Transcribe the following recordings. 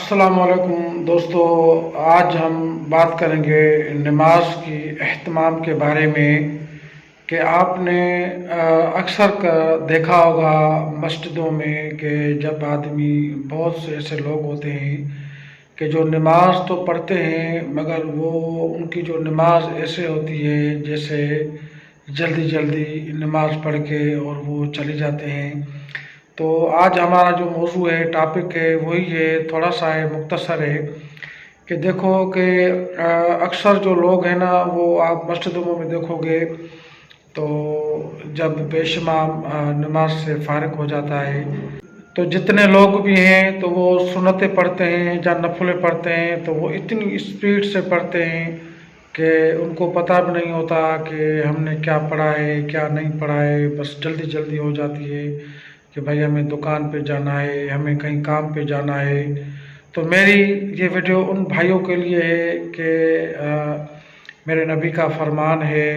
السلام علیکم دوستو، آج ہم بات کریں گے نماز کی اہتمام کے بارے میں کہ آپ نے اکثر دیکھا ہوگا مسجدوں میں کہ جب آدمی بہت سے ایسے لوگ ہوتے ہیں کہ جو نماز تو پڑھتے ہیں مگر وہ ان کی جو نماز ایسے ہوتی ہے جیسے جلدی جلدی نماز پڑھ کے اور وہ چلے جاتے ہیں۔ تو آج ہمارا جو موضوع ہے، ٹاپک ہے، وہی ہے، تھوڑا سا ہے، مختصر ہے کہ دیکھو کہ اکثر جو لوگ ہیں نا، وہ آپ مسجدوں میں دیکھو گے تو جب بے شمار نماز سے فارغ ہو جاتا ہے تو جتنے لوگ بھی ہیں تو وہ سنتیں پڑھتے ہیں یا نفلیں پڑھتے ہیں تو وہ اتنی اسپیڈ سے پڑھتے ہیں کہ ان کو پتہ بھی نہیں ہوتا کہ ہم نے کیا پڑھا ہے کیا نہیں پڑھا ہے، بس جلدی جلدی ہو جاتی ہے کہ بھائی ہمیں دکان پہ جانا ہے، ہمیں کہیں کام پہ جانا ہے۔ تو میری یہ ویڈیو ان بھائیوں کے لیے ہے کہ میرے نبی کا فرمان ہے،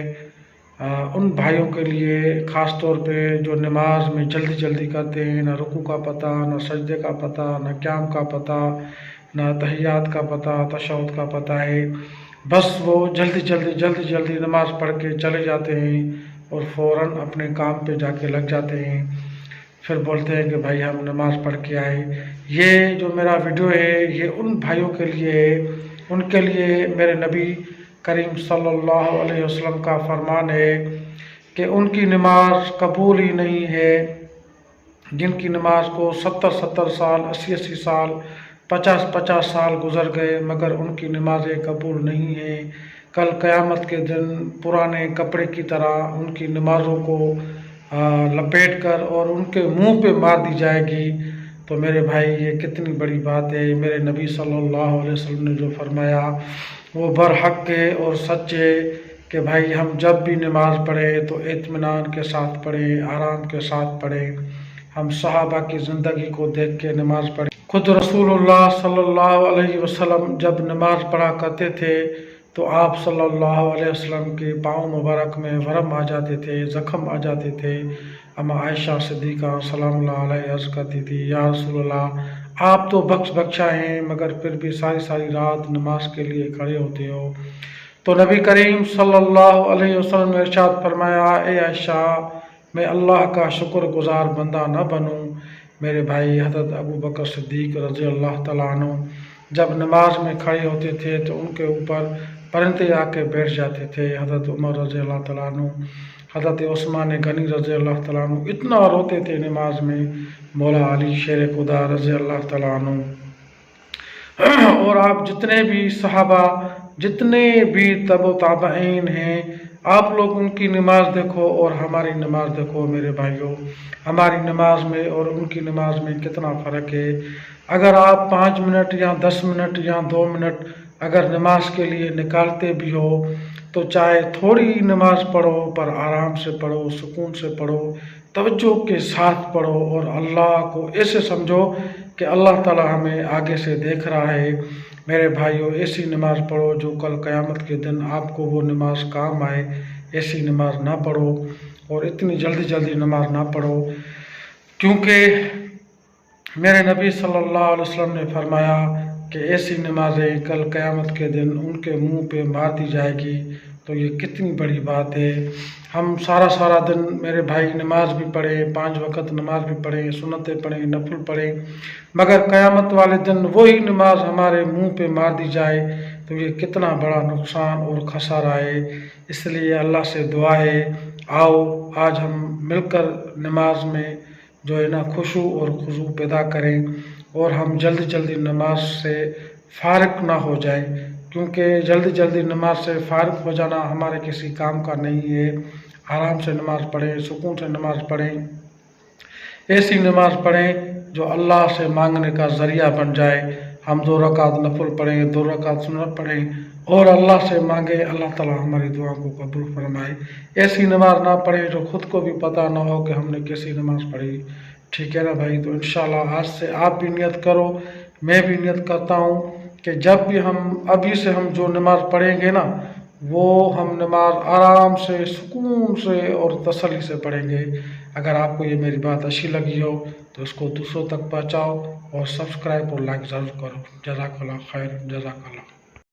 ان بھائیوں کے لیے خاص طور پہ جو نماز میں جلدی جلدی کرتے ہیں، نہ رکوع کا پتہ، نہ سجدے کا پتہ، نہ قیام کا پتہ، نہ تحیات کا پتہ، تشہد کا پتہ ہے، بس وہ جلدی جلدی جلدی جلدی نماز پڑھ کے چلے جاتے ہیں اور فوراً اپنے کام پہ جا کے لگ جاتے ہیں، پھر بولتے ہیں کہ بھائی ہم نماز پڑھ کے آئے۔ یہ جو میرا ویڈیو ہے یہ ان بھائیوں کے لیے ہے، ان کے لیے میرے نبی کریم صلی اللہ علیہ وسلم کا فرمان ہے کہ ان کی نماز قبول ہی نہیں ہے، جن کی نماز کو 70 سال، 80 سال، 50 سال گزر گئے مگر ان کی نمازیں قبول نہیں ہیں۔ کل قیامت کے دن پرانے کپڑے کی طرح ان کی نمازوں کو لپیٹ کر اور ان کے منہ پہ مار دی جائے گی۔ تو میرے بھائی یہ کتنی بڑی بات ہے، میرے نبی صلی اللہ علیہ وسلم نے جو فرمایا وہ برحق ہے اور سچ ہے کہ بھائی ہم جب بھی نماز پڑھیں تو اطمینان کے ساتھ پڑھیں، آرام کے ساتھ پڑھیں۔ ہم صحابہ کی زندگی کو دیکھ کے نماز پڑھیں۔ خود رسول اللہ صلی اللہ علیہ وسلم جب نماز پڑھا کرتے تھے تو آپ صلی اللہ علیہ وسلم کے پاؤں مبارک میں ورم آ جاتے تھے، زخم آ جاتے تھے۔ اما عائشہ صدیقہ سلام اللہ علیہ عرض کرتی تھی، یا رسول اللہ آپ تو بخشا ہیں مگر پھر بھی ساری رات نماز کے لیے کھڑے ہوتے ہو۔ تو نبی کریم صلی اللہ علیہ وسلم نے ارشاد فرمایا، اے عائشہ میں اللہ کا شکر گزار بندہ نہ بنوں؟ میرے بھائی حضرت ابو بکر صدیق رضی اللہ تعالیٰ عنہ جب نماز میں کھڑے ہوتے تھے تو ان کے اوپر پرندے آ کے بیٹھ جاتے تھے۔ حضرت عمر رضی اللہ تعالیٰ عنہ، حضرت عثمان غنی رضی اللہ تعالیٰ عنہ اتنا روتے تھے نماز میں، مولا علی شیر خدا رضی اللہ تعالیٰ عنہ، اور آپ جتنے بھی صحابہ، جتنے بھی تابعین ہیں، آپ لوگ ان کی نماز دیکھو اور ہماری نماز دیکھو۔ میرے بھائیوں، ہماری نماز میں اور ان کی نماز میں کتنا فرق ہے۔ اگر آپ 5 منٹ یا 10 منٹ یا 2 منٹ اگر نماز کے لیے نکالتے بھی ہو تو چاہے تھوڑی نماز پڑھو پر آرام سے پڑھو، سکون سے پڑھو، توجہ کے ساتھ پڑھو اور اللہ کو ایسے سمجھو کہ اللہ تعالیٰ ہمیں آگے سے دیکھ رہا ہے۔ میرے بھائیوں، ایسی نماز پڑھو جو کل قیامت کے دن آپ کو وہ نماز کام آئے۔ ایسی نماز نہ پڑھو اور اتنی جلدی جلدی نماز نہ پڑھو، کیونکہ میرے نبی صلی اللہ علیہ وسلم نے فرمایا کہ ایسی نمازیں کل قیامت کے دن ان کے منہ پہ مار دی جائے گی۔ تو یہ کتنی بڑی بات ہے۔ ہم سارا دن میرے بھائی نماز بھی پڑھیں، 5 وقت نماز بھی پڑھیں، سنتیں پڑھیں، نفل پڑھیں، مگر قیامت والے دن وہی نماز ہمارے منہ پہ مار دی جائے تو یہ کتنا بڑا نقصان اور خسارہ ہے۔ اس لیے اللہ سے دعا ہے، آؤ آج ہم مل کر نماز میں جو ہے نا خشوع اور خضوع پیدا کریں اور ہم جلدی جلدی نماز سے فارغ نہ ہو جائیں، کیونکہ جلدی جلدی نماز سے فارغ ہو جانا ہمارے کسی کام کا نہیں ہے۔ آرام سے نماز پڑھیں، سکون سے نماز پڑھیں، ایسی نماز پڑھیں جو اللہ سے مانگنے کا ذریعہ بن جائے۔ ہم 2 رکعت نفل پڑھیں، 2 رکعت سنت پڑھیں اور اللہ سے مانگیں، اللہ تعالیٰ ہماری دعا کو قبول فرمائے۔ ایسی نماز نہ پڑھیں جو خود کو بھی پتہ نہ ہو کہ ہم نے کیسی نماز پڑھی۔ ٹھیک ہے نا بھائی؟ تو انشاءاللہ آج سے آپ بھی نیت کرو، میں بھی نیت کرتا ہوں کہ جب بھی ہم ابھی سے ہم جو نماز پڑھیں گے نا وہ ہم نماز آرام سے، سکون سے اور تسلی سے پڑھیں گے۔ اگر آپ کو یہ میری بات اچھی لگی ہو تو اس کو دوسروں تک پہنچاؤ اور سبسکرائب اور لائک ضرور کرو. جزاک اللہ خیر. جزاک اللہ.